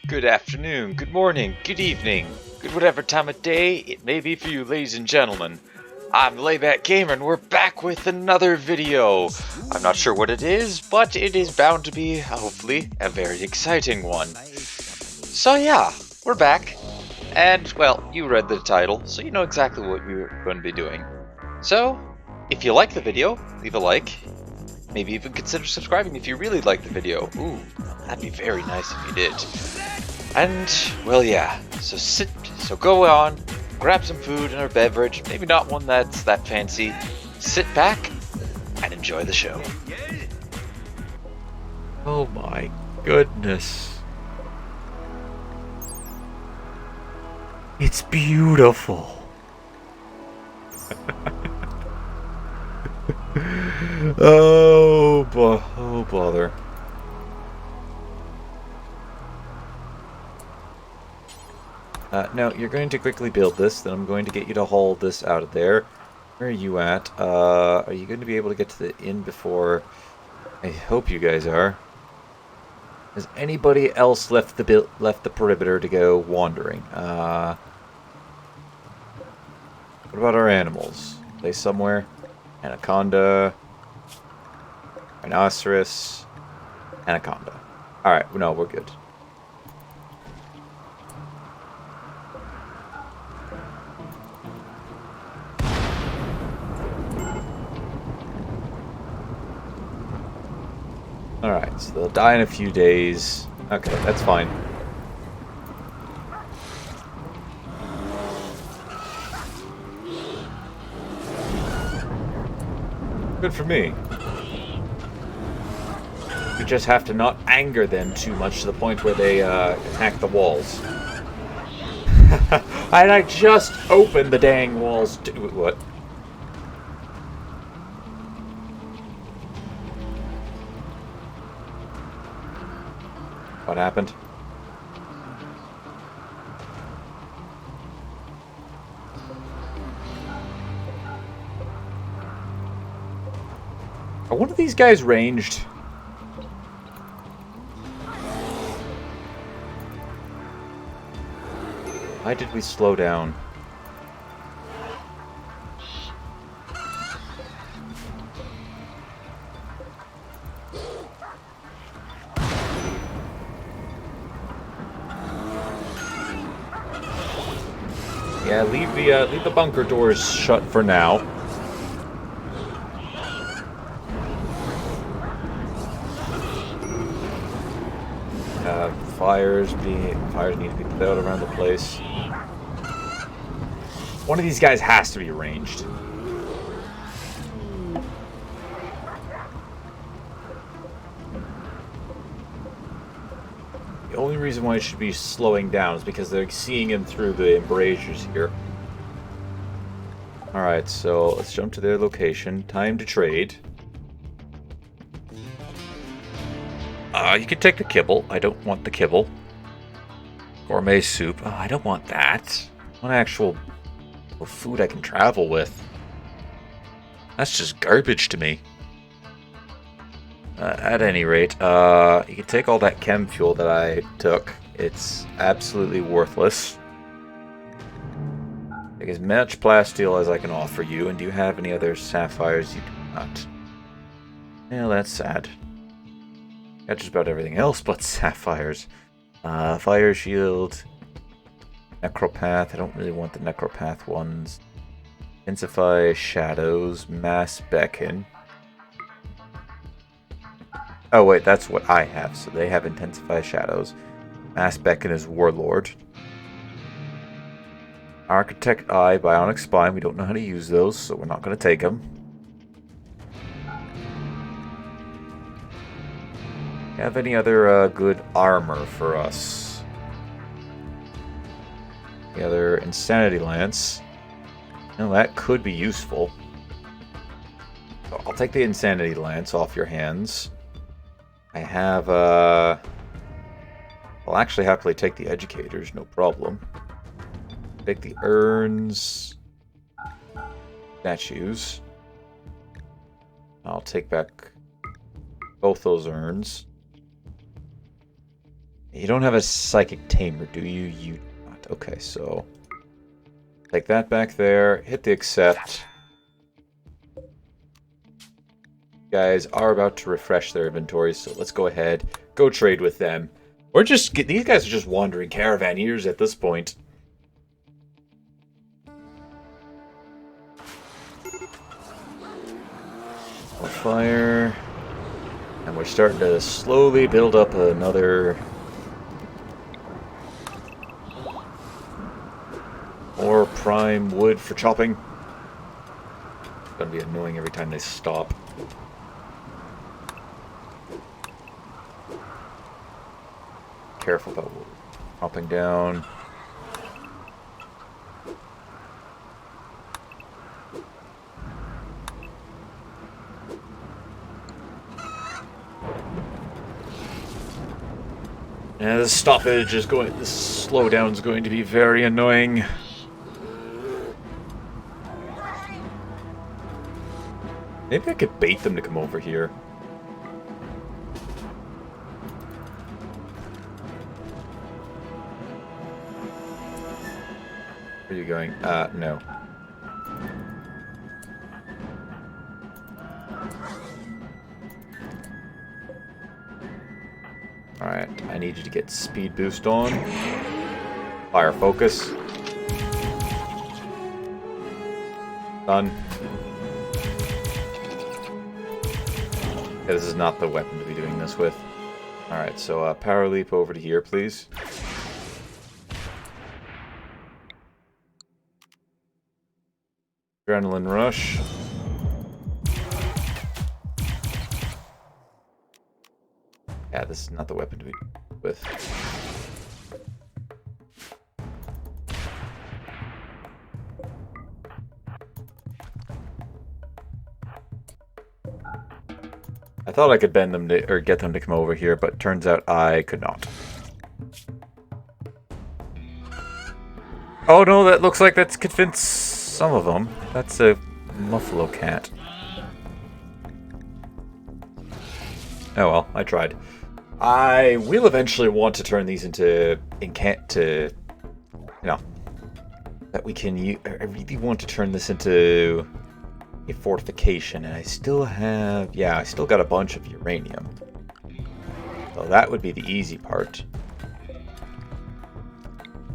Good afternoon, good morning, good evening, good whatever time of day it may be for you, ladies and gentlemen. I'm Layback Gamer, and we're back with another video. I'm not sure what it is, but it is bound to be, hopefully, a very exciting one. So yeah, we're back. And, well, you read the title, so you know exactly what we're going to be doing. So, if you like the video, leave a like. Maybe even consider subscribing if you really like the video. Ooh, that'd be very nice if you did. And, well, yeah, so go on, grab some food and a beverage, maybe not one that's that fancy, sit back, and enjoy the show. Oh my goodness. It's beautiful. Oh bother. No, you're going to quickly build this, then I'm going to get you to haul this out of there. Where are you at? Are you going to be able to get to the inn before... I hope you guys are. Has anybody else left the perimeter to go wandering? What about our animals? Are they somewhere? Anaconda, rhinoceros, anaconda. Alright, no, we're good. Alright, so they'll die in a few days. Okay, that's fine. Good for me. You just have to not anger them too much to the point where they attack the walls. And I just opened the dang walls. What? What happened? Are one of these guys ranged? Why did we slow down? Yeah, leave the bunker doors shut for now. Fires need to be put out around the place. One of these guys has to be ranged. The only reason why it should be slowing down is because they're seeing him through the embrasures here. Alright, so let's jump to their location. Time to trade. You can take the kibble. I don't want the kibble. Gourmet soup. Oh, I don't want that. I want actual food I can travel with. That's just garbage to me. At any rate, you can take all that chem fuel that I took. It's absolutely worthless. Take as much plasteel as I can offer you. And do you have any other sapphires? You do not. Yeah, that's sad. Got just about everything else but sapphires. Fire shield. Necropath. I don't really want the necropath ones. Intensify shadows. Mass beckon. Oh wait, that's what I have. So they have intensify shadows. Mass beckon is warlord. Architect eye, bionic spine. We don't know how to use those, so we're not going to take them. Have any other good armor for us? The other insanity lance. No, that could be useful. So I'll take the insanity lance off your hands. I have I'll actually happily take the educators, no problem. Take the urns, statues. I'll take back both those urns. You don't have a psychic tamer, do you? You do not. Okay, so take that back there. Hit the accept. Guys are about to refresh their inventories, so let's go ahead, go trade with them. Or just get, these guys are just wandering caravaneers at this point. Fire. And we're starting to slowly build up another... more prime wood for chopping. It's gonna be annoying every time they stop. Careful about chopping down. Yeah, this stoppage is going, this slowdown is going to be very annoying. Maybe I could bait them to come over here. Where are you going? No. Alright, I need you to get speed boost on. Fire focus. Done. Okay, this is not the weapon to be doing this with. Alright, so power leap over to here, please. Adrenaline rush. Yeah, this is not the weapon to be with. I thought I could bend them to, or get them to come over here, but turns out I could not. Oh no, that looks like that's convinced some of them. That's a muffalo cat. Oh well, I tried. I will eventually want to turn these into you know, that we can use. I really want to turn this into a fortification, and I still have, yeah, I still got a bunch of uranium. So that would be the easy part.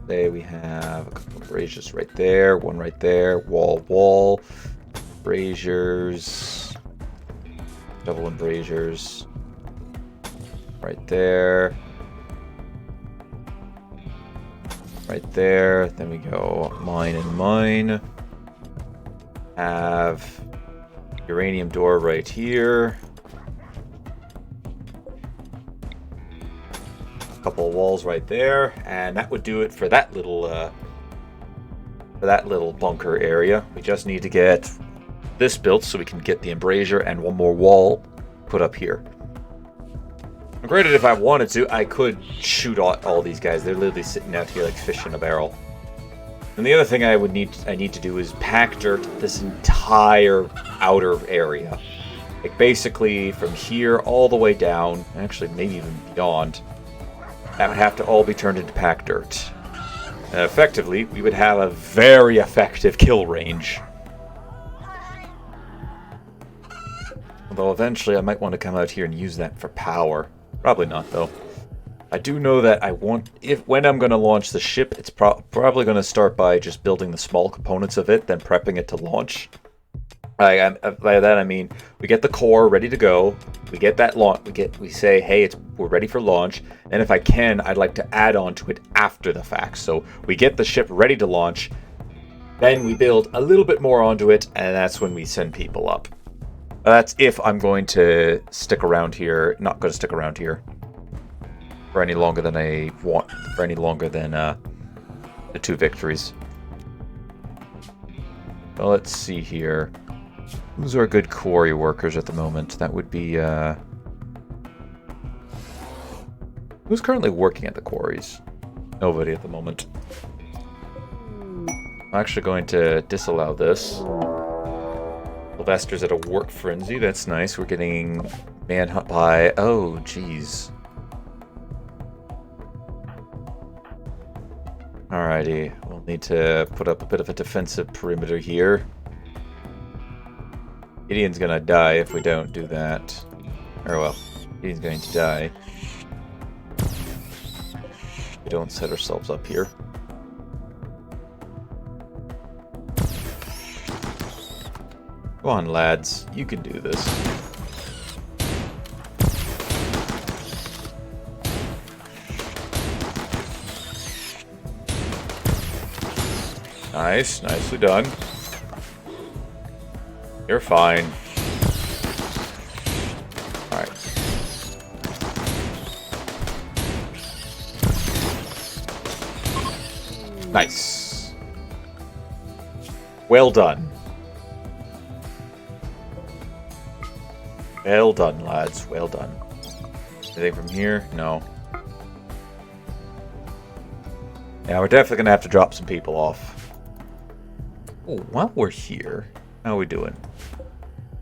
There we have a couple of braziers right there, one right there, wall, braziers, double embrasures. Right there. Right there. Then we go mine and mine. Have uranium door right here. A couple of walls right there, and that would do it for that little bunker area. We just need to get this built so we can get the embrasure and one more wall put up here. Granted, if I wanted to, I could shoot all these guys. They're literally sitting out here like fish in a barrel. And the other thing I need to do is pack dirt this entire outer area. Like basically from here all the way down, actually maybe even beyond. That would have to all be turned into pack dirt. And effectively, we would have a very effective kill range. Although eventually I might want to come out here and use that for power. Probably not, though. I do know that when I'm going to launch the ship, it's probably going to start by just building the small components of it, then prepping it to launch. By that I mean, we get the core ready to go. We get that launch. We say, hey, we're ready for launch. And if I can, I'd like to add on to it after the fact. So we get the ship ready to launch. Then we build a little bit more onto it, and that's when we send people up. That's if I'm going to stick around here. Not going to stick around here for any longer than I want. For any longer than the 2 victories. Well, let's see here. Who's our good quarry workers at the moment? That would be who's currently working at the quarries? Nobody at the moment. I'm actually going to disallow this. Sylvester's at a work frenzy. That's nice. We're getting manhunt by... Oh, jeez. Alrighty, we'll need to put up a bit of a defensive perimeter here. Gideon's gonna die if we don't do that. Or well, Gideon's going to die. We don't set ourselves up here. Go on, lads. You can do this. Nice. Nicely done. You're fine. Alright. Nice. Well done. Well done, lads. Well done. Anything from here? No. Yeah, we're definitely going to have to drop some people off. Oh, while we're here, how are we doing?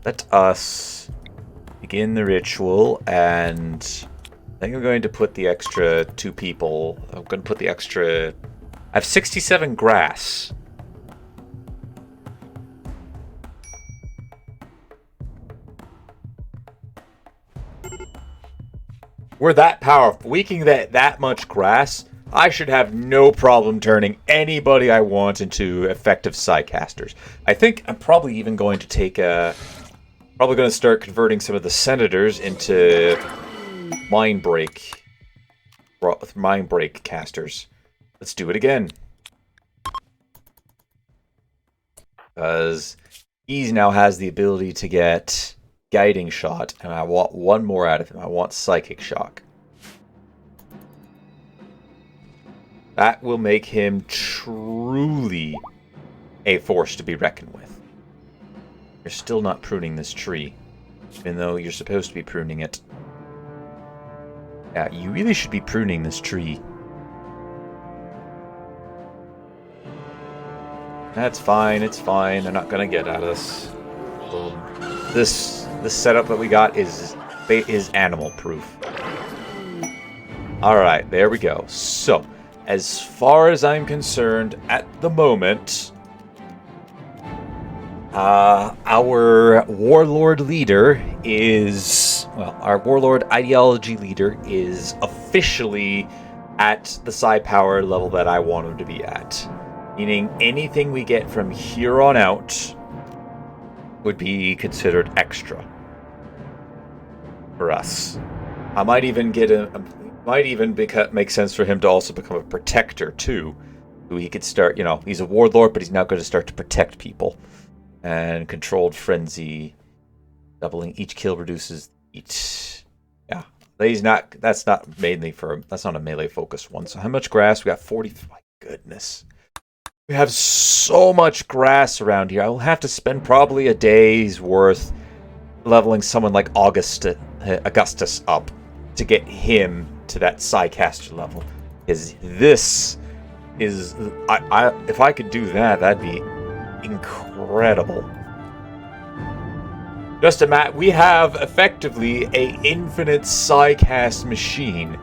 Let us begin the ritual, and I think I'm going to put the extra 2 people. I'm going to put the extra... I have 67 grass. We're that powerful. We can get that much grass. I should have no problem turning anybody I want into effective psycasters. I think I'm probably even going to take a... Probably going to start converting some of the senators into mind break casters. Let's do it again. Because he now has the ability to get guiding shot, and I want one more out of him. I want psychic shock. That will make him truly a force to be reckoned with. You're still not pruning this tree, even though you're supposed to be pruning it. Yeah, you really should be pruning this tree. That's fine, it's fine. They're not gonna get at us. This setup that we got is animal proof. Alright, there we go. So, as far as I'm concerned, at the moment, our Warlord leader is... Well, our Warlord ideology leader is officially at the psypower level that I want him to be at. Meaning anything we get from here on out would be considered extra for us. I might even get make sense for him to also become a protector too. So he could start, you know, he's a warlord, but he's now going to start to protect people. And controlled frenzy, doubling each kill reduces each. Yeah, that's not mainly for, that's not a melee focused one. So how much grass? We got 40. My goodness. We have so much grass around here. I will have to spend probably a day's worth leveling someone like Augustus up to get him to that psycaster level. Because this is... if I could do that, that'd be incredible. Just imagine, we have effectively a infinite psycast machine.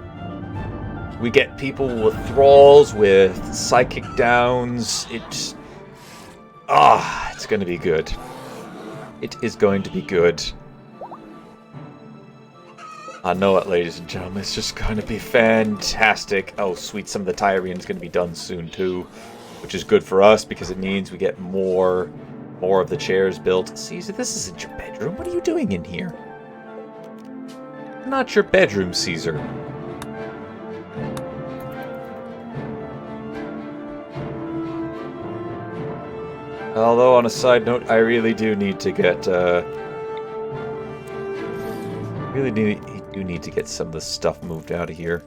We get people with thralls, with psychic downs. It's going to be good. It is going to be good. I know it, ladies and gentlemen. It's just going to be fantastic. Oh, sweet. Some of the Tyrian's going to be done soon, too. Which is good for us, because it means we get more of the chairs built. Caesar, this isn't your bedroom. What are you doing in here? Not your bedroom, Caesar. Although, on a side note, I really do need to get, do need to get some of this stuff moved out of here.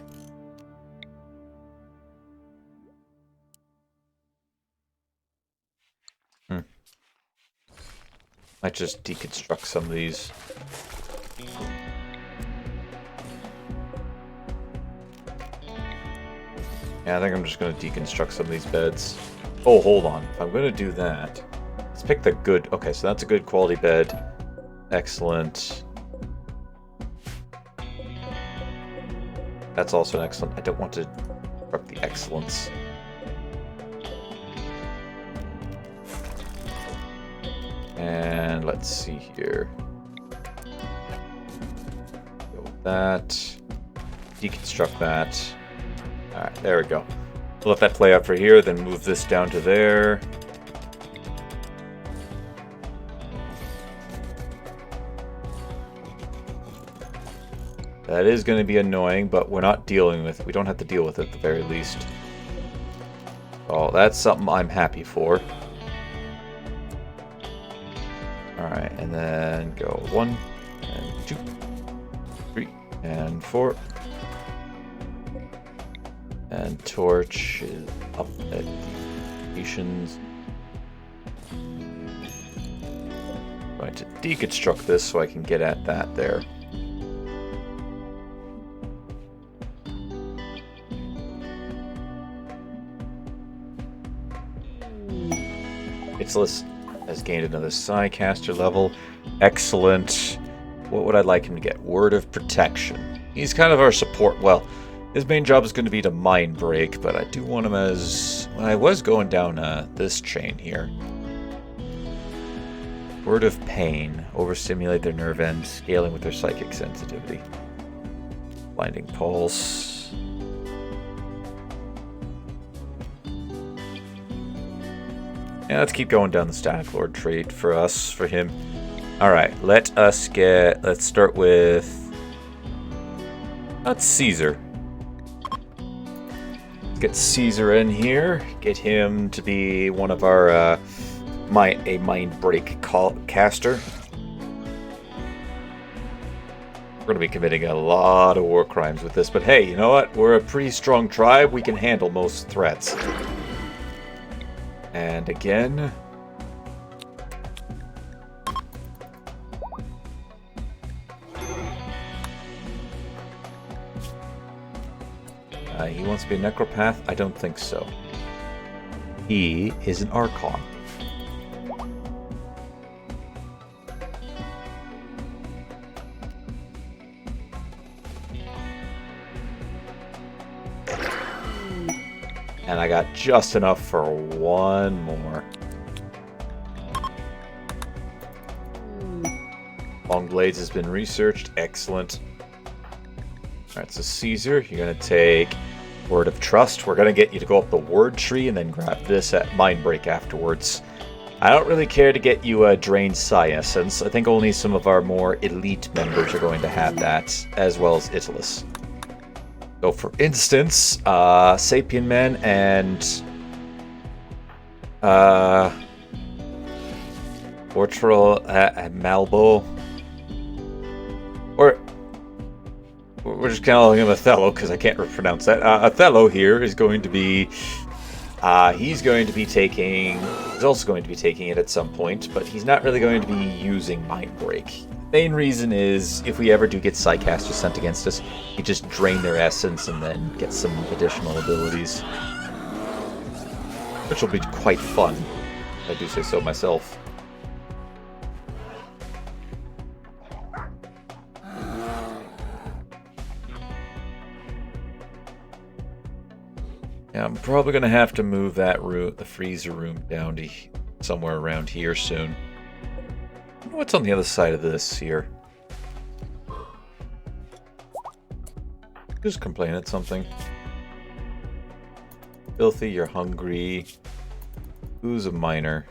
Might just deconstruct some of these. Yeah, I think I'm just going to deconstruct some of these beds. Oh, hold on. If I'm going to do that, let's pick the good... Okay, so that's a good quality bed. Excellent. That's also an excellent... I don't want to construct the excellence. And let's see here. Go with that. Deconstruct that. Alright, there we go. We'll let that play out for here, then move this down to there. That is going to be annoying, but we're not dealing with it. We don't have to deal with it at the very least. Oh, that's something I'm happy for. Alright, and then go 1, and 2, 3, and 4. And torch is up at stations. I'm going to deconstruct this so I can get at that there. Itzeless has gained another Psycaster level. Excellent. What would I like him to get? Word of Protection. He's kind of our support. Well, his main job is going to be to mind break, but I do want him as... Well, I was going down this chain here. Word of Pain. Overstimulate their nerve end, scaling with their psychic sensitivity. Blinding Pulse. Yeah, let's keep going down the Static Lord trait for us, for him. Alright, let's start with... That's Caesar. Let's get Caesar in here. Get him to be one of our, a mind break caster. We're going to be committing a lot of war crimes with this, but hey, you know what? We're a pretty strong tribe. We can handle most threats. And again... he wants to be a necropath? I don't think so. He is an Archon. And I got just enough for one more. Long Blades has been researched. Excellent. Alright, so Caesar, you're going to take Word of Trust. We're going to get you to go up the word tree and then grab this at Mind Break afterwards. I don't really care to get you a Drained Psi Essence. I think only some of our more elite members are going to have that, as well as Itzeless. So, for instance, Sapien Men and Ortral Malbo, or we're just calling him Othello because I can't pronounce that. Othello here is going to be, he's also going to be taking it at some point, but he's not really going to be using Mind Break. Main reason is if we ever do get Psycasters sent against us, you just drain their essence and then get some additional abilities. Which will be quite fun, if I do say so myself. Yeah, I'm probably going to have to move that room, the freezer room, down to somewhere around here soon. What's on the other side of this here? Just complain at something. Filthy, you're hungry. Who's a miner?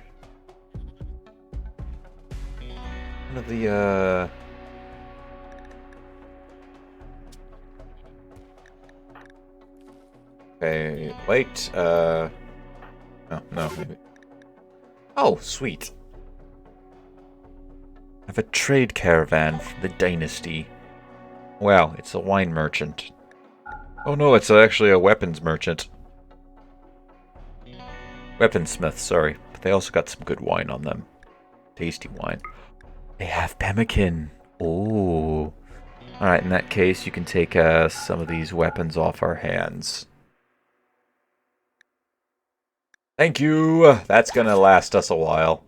One of the, Okay, wait, oh, no, maybe. Oh, sweet. I have a trade caravan from the dynasty. Wow, it's a wine merchant. Oh no, it's actually a weapons merchant. Weaponsmith, sorry. But they also got some good wine on them. Tasty wine. They have pemmican. Oh. Alright, in that case, you can take some of these weapons off our hands. Thank you! That's gonna last us a while.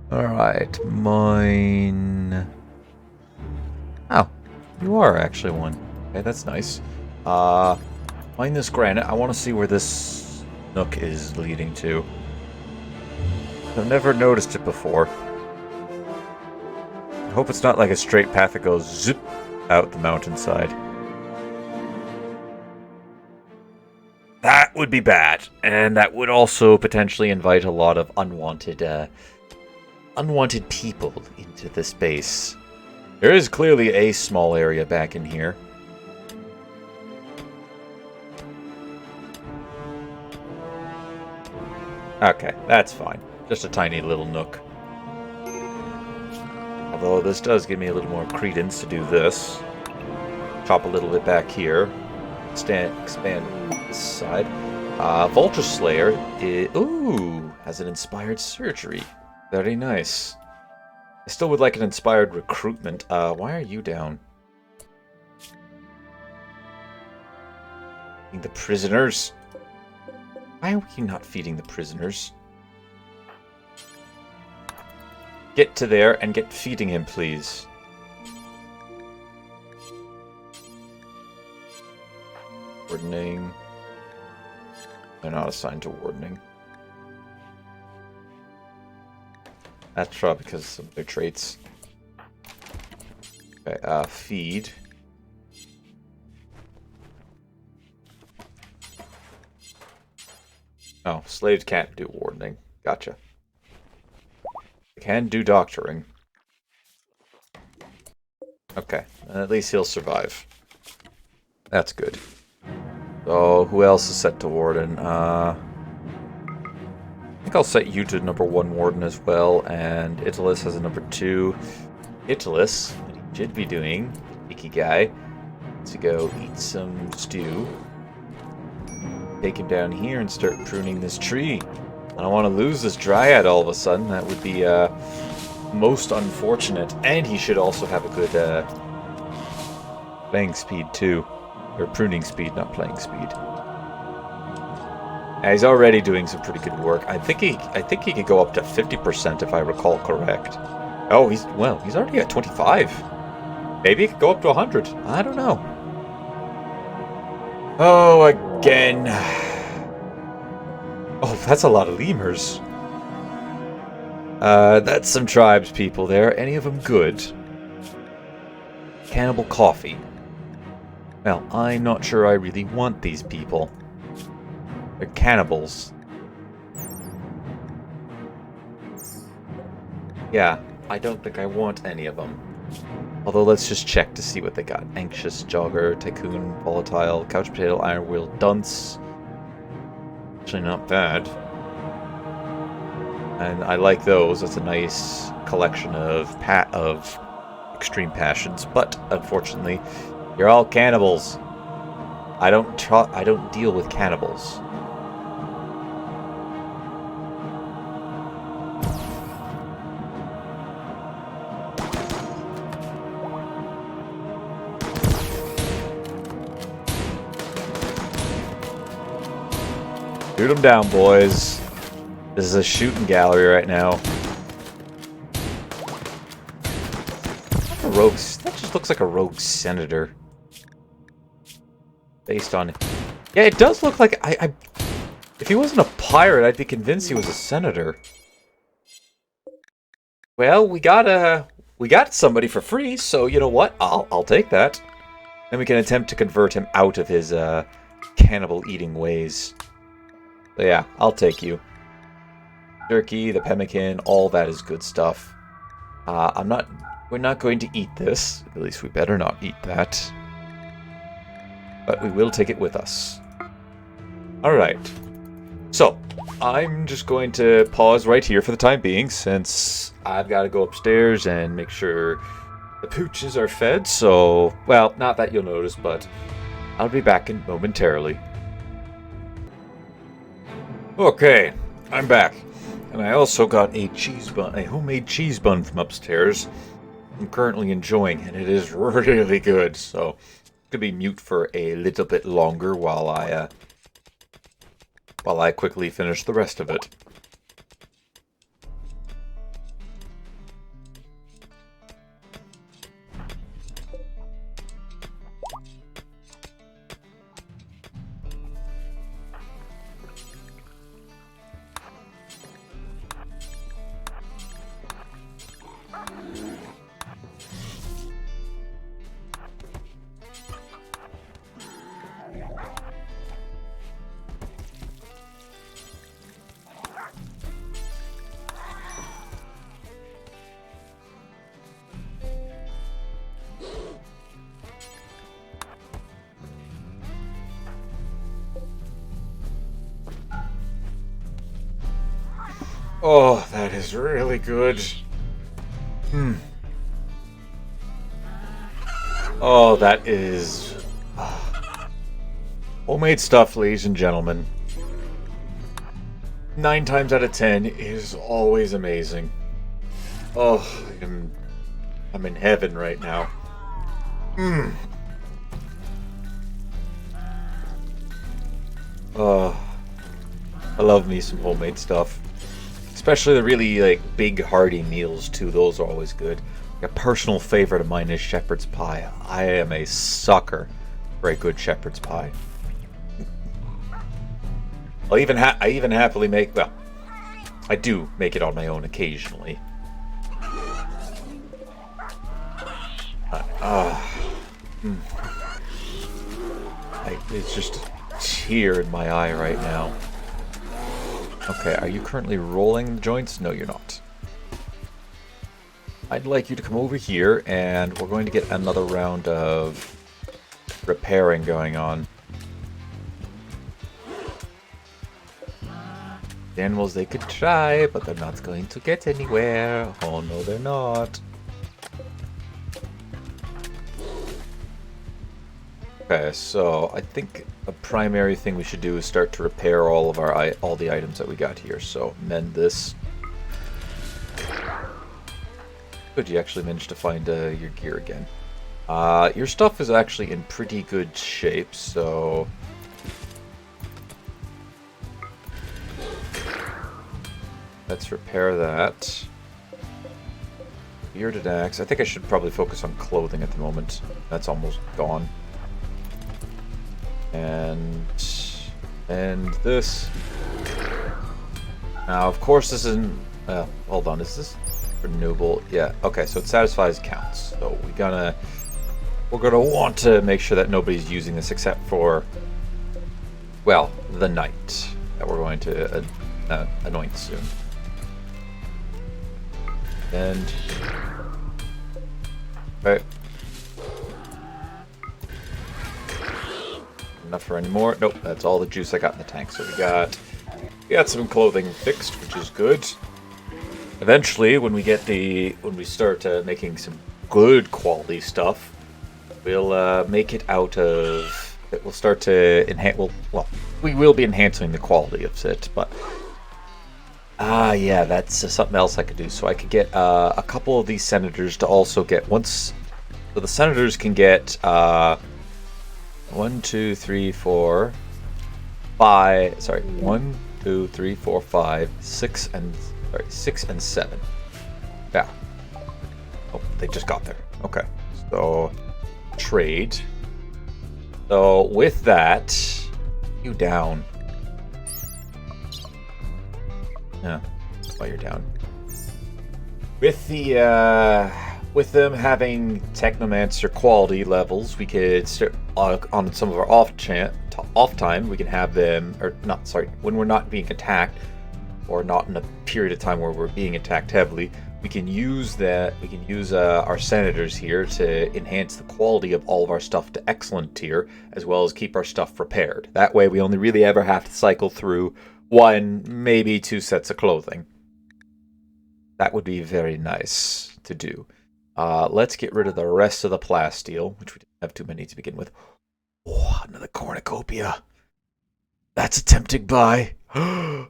Alright, mine... Oh, you are actually one. Okay, that's nice. Find this granite. I want to see where this nook is leading to. I've never noticed it before. I hope it's not like a straight path that goes zip out the mountainside. That would be bad, and that would also potentially invite a lot of unwanted people into the space. There is clearly a small area back in here. Okay, that's fine. Just a tiny little nook. Although this does give me a little more credence to do this. Chop a little bit back here. Expand this side. Vulture Slayer has an inspired surgery. Very nice. I still would like an inspired recruitment. Why are you down? Feeding the prisoners. Why are we not feeding the prisoners? Get to there and get feeding him, please. Wardening. They're not assigned to wardening. That's probably because of their traits. Okay, feed. Oh, slaves can't do wardening. Gotcha. They can do doctoring. Okay, at least he'll survive. That's good. So, who else is set to warden? I think I'll set you to number 1 warden as well, and Italus has a number 2. Italus, what he should be doing, cheeky guy, to go eat some stew. Take him down here and start pruning this tree. I don't want to lose this dryad all of a sudden. That would be most unfortunate. And he should also have a good playing speed too. Or pruning speed, not playing speed. Yeah, he's already doing some pretty good work. I think he could go up to 50% if I recall correct. Oh, he's already at 25. Maybe he could go up to 100. I don't know. Oh, again. Oh, that's a lot of lemurs. That's some tribes people there. Any of them good? Cannibal coffee. Well, I'm not sure I really want these people. They're cannibals. Yeah, I don't think I want any of them. Although, let's just check to see what they got. Anxious, Jogger, Tycoon, Volatile, Couch Potato, Iron Wheel, Dunce. Actually not bad. And I like those. That's a nice collection of extreme passions. But, unfortunately, you're all cannibals. I don't deal with cannibals. Shoot them down, boys. This is a shooting gallery right now. That just looks like a rogue senator. Based on... Yeah, it does look like... If he wasn't a pirate, I'd be convinced he was a senator. Well, we got somebody for free, so you know what? I'll take that. Then we can attempt to convert him out of his cannibal-eating ways. So yeah, I'll take you. Turkey, the pemmican, all that is good stuff. We're not going to eat this. At least we better not eat that. But we will take it with us. Alright. So, I'm just going to pause right here for the time being, since I've got to go upstairs and make sure the pooches are fed, so... Well, not that you'll notice, but I'll be back in momentarily. Okay, I'm back. And I also got a homemade cheese bun from upstairs. I'm currently enjoying, and it is really good, so... I'm gonna be mute for a little bit longer while I quickly finish the rest of it. Oh, that is really good. Oh, that is... homemade stuff, ladies and gentlemen. 9 times out of 10 is always amazing. Oh, I'm in heaven right now. Oh, I love me some homemade stuff. Especially the really like big hearty meals too. Those are always good. A personal favorite of mine is shepherd's pie. I am a sucker for a good shepherd's pie. I even happily make, well, I do make it on my own occasionally. It's just a tear in my eye right now. Okay, are you currently rolling the joints? No, you're not. I'd like you to come over here, and we're going to get another round of repairing going on. The animals, they could try, but they're not going to get anywhere. Oh no, they're not. Okay, so I think a primary thing we should do is start to repair all the items that we got here. So mend this. Good, you actually managed to find your gear again. Your stuff is actually in pretty good shape, so let's repair that. Bearded axe. I think I should probably focus on clothing at the moment. That's almost gone. And this. Now, of course, this isn't. Hold on. Is this renewable? Yeah. Okay. So it satisfies counts. So we're gonna want to make sure that nobody's using this except for, well, the knight that we're going to anoint soon. And okay. Enough for any more? Nope, that's all the juice I got in the tank. So we got some clothing fixed, which is good. Eventually, when we start making some good quality stuff, we'll make it out of. We'll start to enhance. Well, we will be enhancing the quality of it, but yeah, that's something else I could do. So I could get a couple of these senators to also get once. So the senators can get 1, 2, 3, 4, 5. Sorry, 1, 2, 3, 4, 5, 6, and 7. Yeah. Oh, they just got there. Okay. So trade. So with that, you down. Yeah, while you're down. With the with them having Technomancer quality levels, we could start on some of our off time. We can have them, or not. Sorry, when we're not being attacked, or not in a period of time where we're being attacked heavily, we can use that. We can use our senators here to enhance the quality of all of our stuff to excellent tier, as well as keep our stuff repaired. That way, we only really ever have to cycle through 1, maybe 2 sets of clothing. That would be very nice to do. Let's get rid of the rest of the plasteel, which we didn't have too many to begin with. Oh, another cornucopia. That's a tempting buy. I'm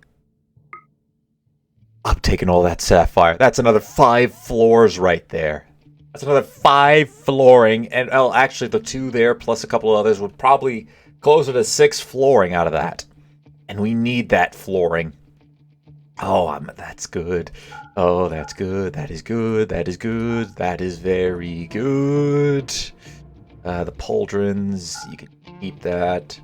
taking all that sapphire. That's another 5 floors right there. That's another 5 flooring. And well, actually, the 2 there plus a couple of others would probably closer to 6 flooring out of that. And we need that flooring. Oh, that's good. Oh, that's good. That is good. That is good. That is very good. The pauldrons, you can keep that.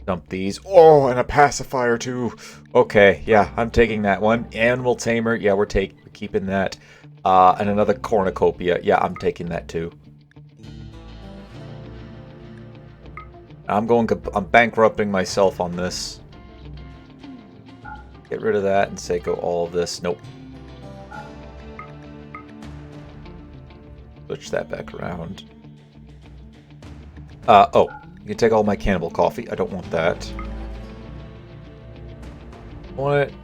Dump these. Oh, and a pacifier too. Okay, yeah, I'm taking that one. Animal tamer, yeah, we're keeping that. And another cornucopia, yeah, I'm taking that too. I'm bankrupting myself on this. Get rid of that and say go all of this. Nope. Switch that back around. Oh, you can take all my cannibal coffee. I don't want that. I want it.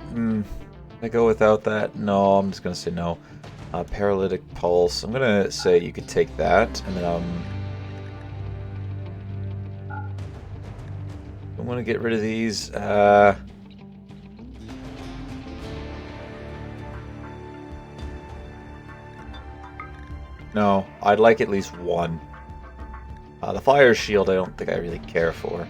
I go without that? No, I'm just gonna say no. Paralytic pulse. I'm gonna say you could take that, and then I want to get rid of these. No, I'd like at least one. The fire shield I don't think I really care for.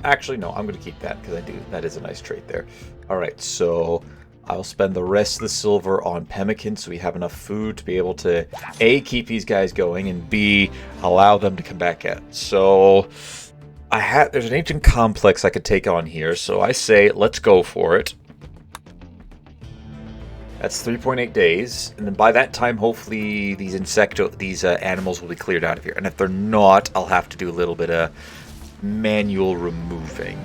Actually, no, I'm going to keep that because I do. That is a nice trait there. Alright, so I'll spend the rest of the silver on pemmican so we have enough food to be able to A, keep these guys going, and B, allow them to come back at. So there's an ancient complex I could take on here, so I say let's go for it. That's 3.8 days, and then by that time, hopefully these animals will be cleared out of here. And if they're not, I'll have to do a little bit of manual removing.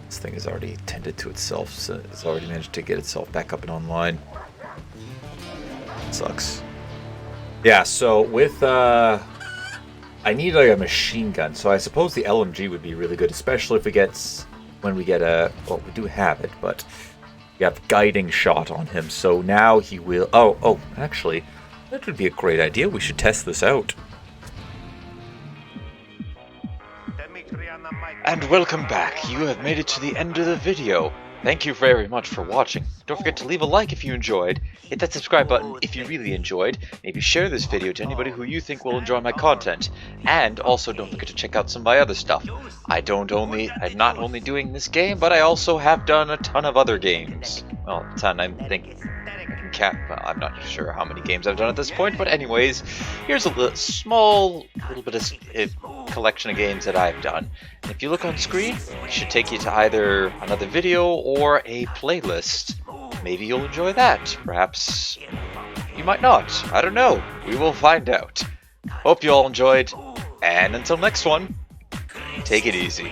This thing has already tended to itself, so it's already managed to get itself back up and online. Sucks. Yeah, so with I need like a machine gun, so I suppose the LMG would be really good, especially if we get when we get a well, we do have it, but we have guiding shot on him. So now he will. Oh, actually, that would be a great idea. We should test this out. And welcome back. You have made it to the end of the video. Thank you very much for watching. Don't forget to leave a like if you enjoyed, hit that subscribe button if you really enjoyed, maybe share this video to anybody who you think will enjoy my content, and also don't forget to check out some of my other stuff. I'm not only doing this game, but I also have done a ton of other games. Well, a ton, I think I can well, I'm not sure how many games I've done at this point, but anyways, here's a small bit of collection of games that I've done. And if you look on screen, it should take you to either another video or a playlist. Maybe you'll enjoy that. Perhaps you might not. I don't know. We will find out. Hope you all enjoyed, and until next one, take it easy.